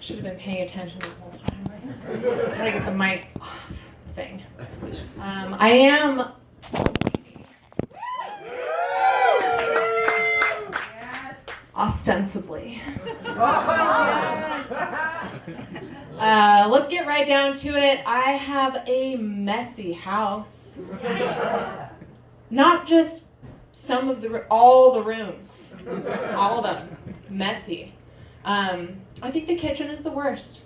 Should have been paying attention the whole time. I gotta get the mic off thing. I am. Ostensibly. Let's get right down to it. I have a messy house. Not just all the rooms. All of them. Messy. I think the kitchen is the worst,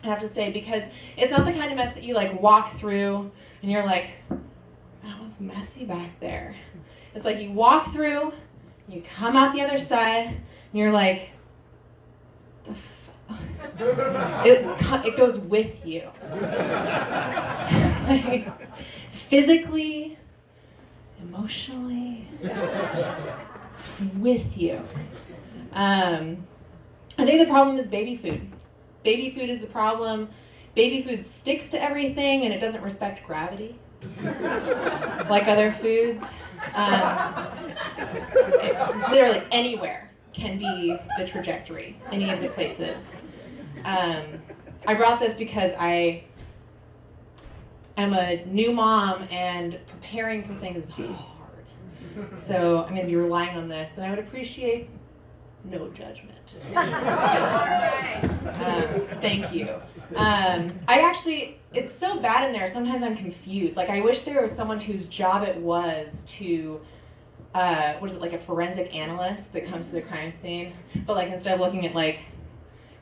I have to say, because it's not the kind of mess that you like walk through and you're like, that was messy back there. It's like you walk through, you come out the other side, and you're like, the it goes with you. Like, physically, emotionally, it's with you. I think the problem is baby food. Baby food is the problem. Baby food sticks to everything and it doesn't respect gravity like other foods. Literally anywhere can be the trajectory, any of the places. I brought this because I am a new mom and preparing for things is hard. So I'm going to be relying on this, and I would appreciate no judgment. Thank you. It's so bad in there, sometimes I'm confused. Like, I wish there was someone whose job it was to, like a forensic analyst that comes to the crime scene, but like instead of looking at like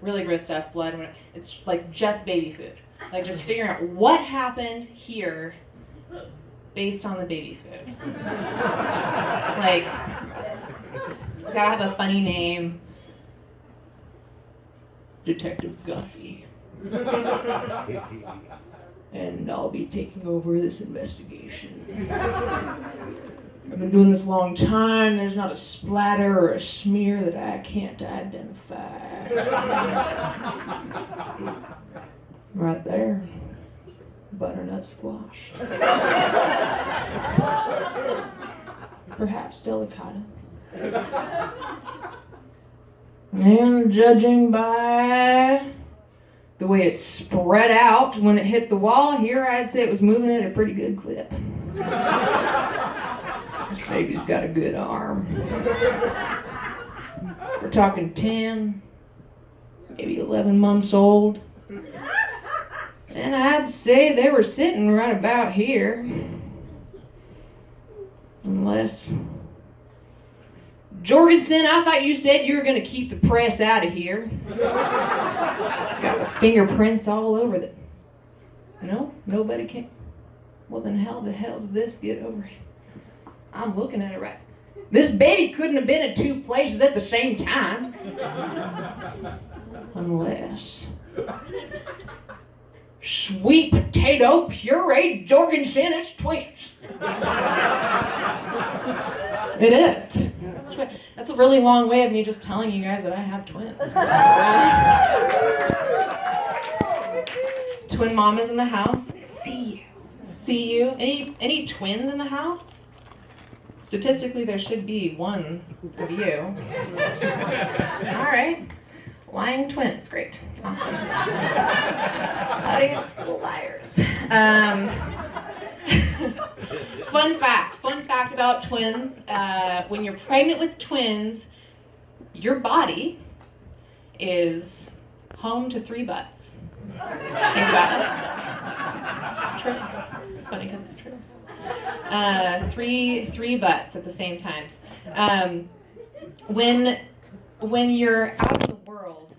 really gross stuff, blood, it's like just baby food. Like just figuring out what happened here based on the baby food. Like, it's gotta have a funny name. Detective Guffey. And I'll be taking over this investigation. I've been doing this a long time. There's not a splatter or a smear that I can't identify. Right there. Butternut squash. Perhaps delicata. And judging by the way it spread out when it hit the wall, here I'd say it was moving at a pretty good clip. This baby's got a good arm. We're talking 10, maybe 11 months old. And I'd say they were sitting right about here. Unless... Jorgensen, I thought you said you were going to keep the press out of here. Got the fingerprints all over the... No? Nobody came? Well, then how the hell did this get over here? I'm looking at it right. This baby couldn't have been in two places at the same time. Unless... Sweet potato puree Jorgensen is twins. It is. That's a really long way of me just telling you guys that I have twins. Twin mom is in the house. See you. Any twins in the house? Statistically, there should be one of you. All right. Lying twins, great. Awesome. Audience full of liars. Fun fact about twins. When you're pregnant with twins, your body is home to 3 butts. Think about it. It's true. It's funny because it's true. Three butts at the same time. When you're out in the world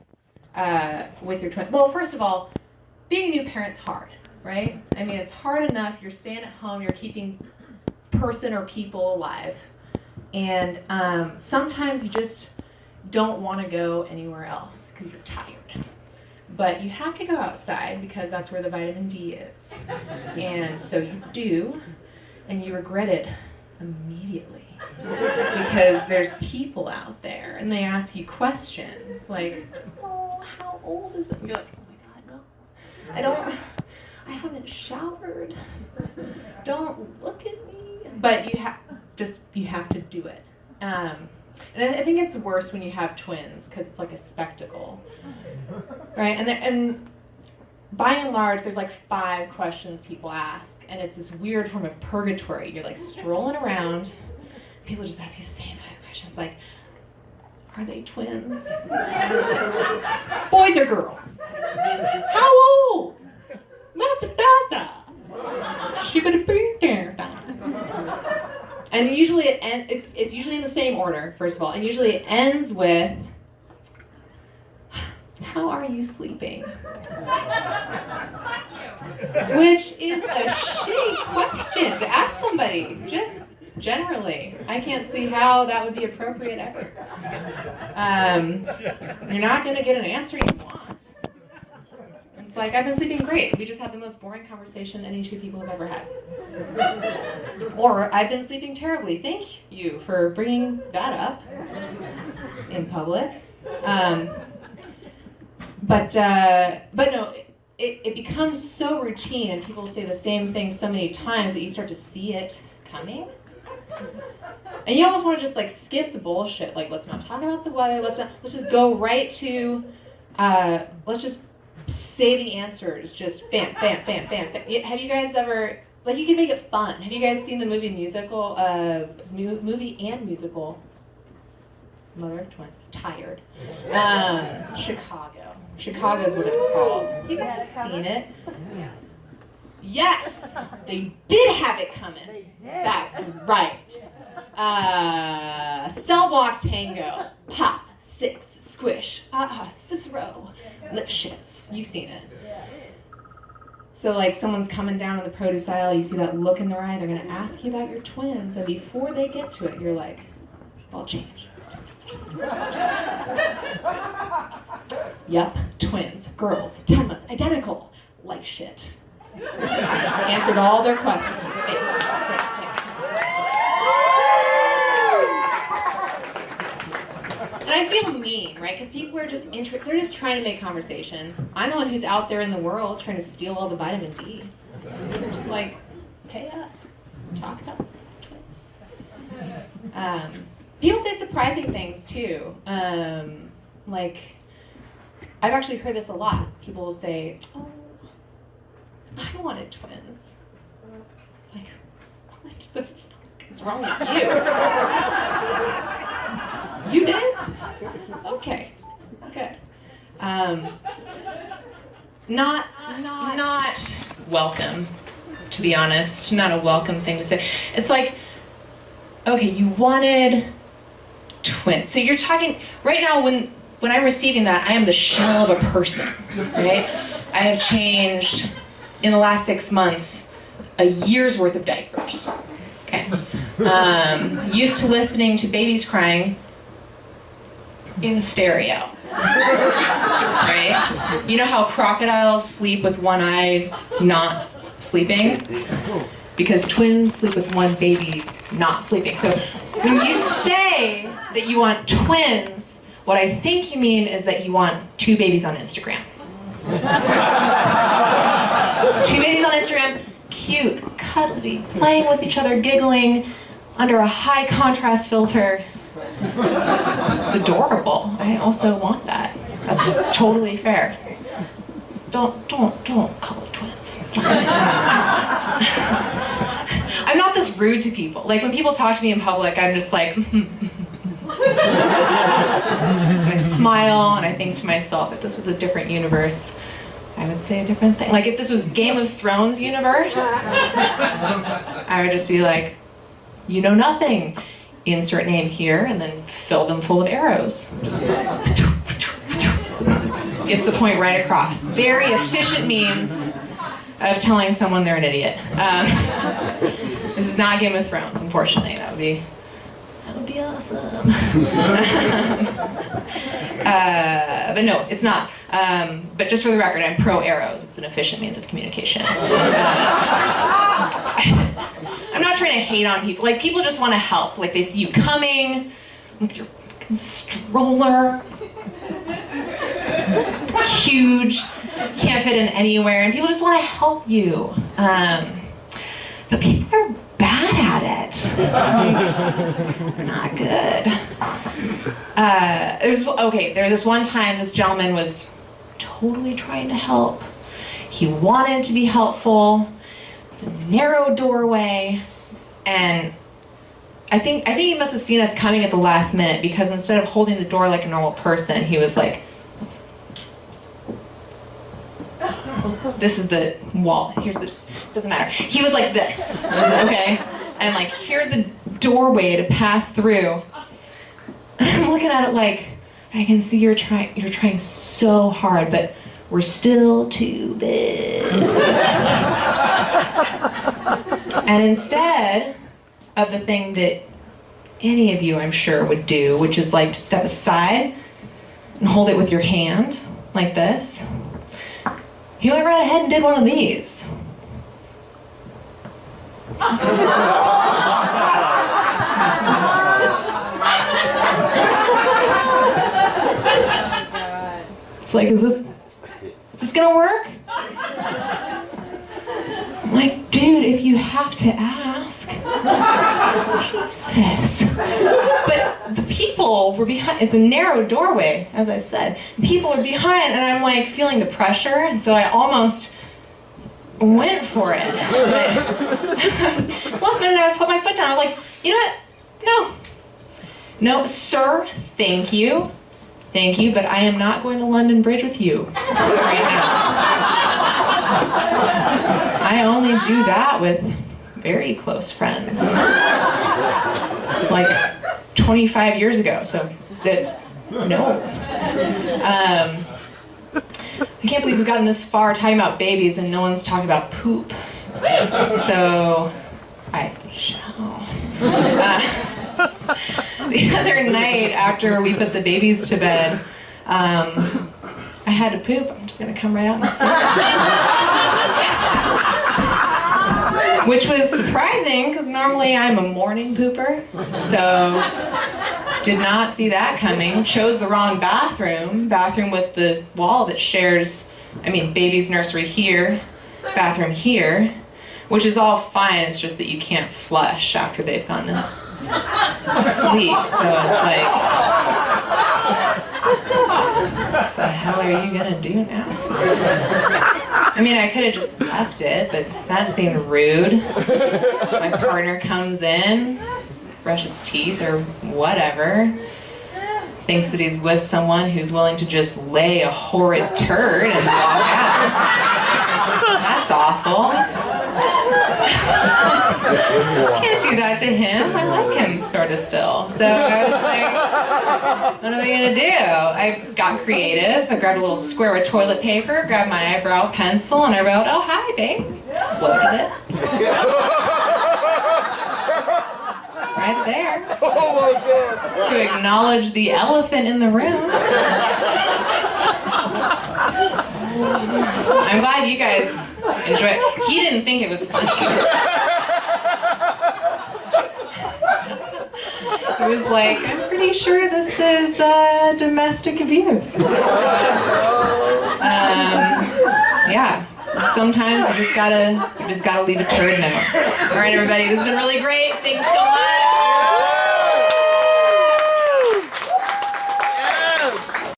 with your twins, well, first of all, being a new parent's hard, right? I mean, it's hard enough. You're staying at home. You're keeping person or people alive, and sometimes you just don't want to go anywhere else because you're tired. But you have to go outside because that's where the vitamin D is, and so you do, and you regret it immediately because there's people out there and they ask you questions like, oh, how old is it? And you're like, oh my God, no, I haven't showered. Don't look at me. But you have to do it. And I think it's worse when you have twins because it's like a spectacle, right? And by and large, there's like 5 questions people ask, and it's this weird form of purgatory. You're like strolling around, people just ask you the same 5 questions, like, are they twins? Boys or girls? How old? And usually it's usually in the same order, first of all, and usually it ends with, how are you sleeping? Which is a shitty question to ask somebody, just generally. I can't see how that would be appropriate ever. You're not going to get an answer you want. It's like, I've been sleeping great. We just had the most boring conversation any 2 people have ever had. Or, I've been sleeping terribly. Thank you for bringing that up in public. But no, it becomes so routine, and people say the same thing so many times that you start to see it coming. And you almost want to just like skip the bullshit. Like, let's not talk about the weather. Let's just go right to, let's just say the answers. Just bam, bam, bam, bam, bam. Have you guys ever, like, you can make it fun. Have you guys seen the movie and musical, Mother of Twins, Tired. Chicago. Chicago is what it's called. You guys have seen it? Yes, they did have it coming. That's right. Cell block tango, pop, 6, squish, Cicero, lip shits. You've seen it. So like someone's coming down in the produce aisle, you see that look in their eye, they're going to ask you about your twins, and before they get to it, you're like, I'll change. Yep, twins, girls, 10 months, identical, like shit. Answered all their questions. And I feel mean, right? Because people are just they're just trying to make conversation. I'm the one who's out there in the world trying to steal all the vitamin D. They're just like, pay up, talk about twins. People say surprising things too. Like, I've actually heard this a lot. People will say, oh, I wanted twins. It's like, what the fuck is wrong with you? You did? Okay, good. Not welcome, to be honest. Not a welcome thing to say. It's like, okay, you wanted twins. So you're talking, right now when I'm receiving that, I am the shell of a person, right? I have changed, in the last 6 months, a year's worth of diapers. Okay. Used to listening to babies crying in stereo. Right? You know how crocodiles sleep with one eye not sleeping? Because twins sleep with one baby not sleeping. So when you say that you want twins, what I think you mean is that you want 2 babies on Instagram. 2 babies on Instagram, cute, cuddly, playing with each other, giggling, under a high contrast filter. It's adorable. I also want that. That's totally fair. Don't call it twins. It's not the same. I'm not this rude to people. Like when people talk to me in public, I'm just like, I smile and I think to myself, if this was a different universe, I would say a different thing. Like if this was Game of Thrones universe, I would just be like, you know nothing. Insert name here and then fill them full of arrows. Just gets the point right across. Very efficient means of telling someone they're an idiot. This is not Game of Thrones, unfortunately. That would be awesome. But no, it's not. But just for the record, I'm pro arrows. It's an efficient means of communication. I'm not trying to hate on people. Like, people just want to help. Like, they see you coming with your stroller. It's huge. Can't fit in anywhere. And people just want to help you. But people are bad at it. They're not good. There was this one time this gentleman was totally trying to help. He wanted to be helpful. It's a narrow doorway, and I think he must have seen us coming at the last minute, because instead of holding the door like a normal person, he was like, this is the wall, doesn't matter. He was like this, okay? And like, here's the doorway to pass through. And I'm looking at it like, I can see you're trying so hard, but we're still too big. And instead of the thing that any of you, I'm sure, would do, which is like to step aside and hold it with your hand, like this, he went right ahead and did one of these. It's like, is this gonna work? I'm like, dude, if you have to ask. Jesus. But the people were behind. It's a narrow doorway, as I said. People are behind, and I'm like feeling the pressure, and so I almost went for it. But last minute I put my foot down. I was like, you know what? No, sir, thank you, but I am not going to London Bridge with you right now. I only do that with very close friends, like 25 years ago. So no. I can't believe we've gotten this far talking about babies and no one's talking about poop. So I shall. The other night after we put the babies to bed, I had to poop. I'm just gonna come right out and say it. Which was surprising, because normally I'm a morning pooper. So did not see that coming. Chose the wrong bathroom with the wall that shares, baby's nursery here, bathroom here, which is all fine. It's just that you can't flush after they've gone to sleep. So it's like, what the hell are you gonna do now? I could have just left it, but that seemed rude. My partner comes in, brushes teeth or whatever, thinks that he's with someone who's willing to just lay a horrid turd and walk out. That's awful. Can't do that to him. I like him sort of still. So I was like, what are they gonna do? I got creative. I grabbed a little square of toilet paper, grabbed my eyebrow pencil, and I wrote, "Oh, hi, babe." Loaded it. Right there. Oh my God. Just to acknowledge the elephant in the room. I'm glad you guys enjoy it. He didn't think it was funny. He was like, I'm pretty sure this is domestic abuse. Yeah. Sometimes you just gotta leave a turd note. All right, everybody, this has been really great. Thanks so much.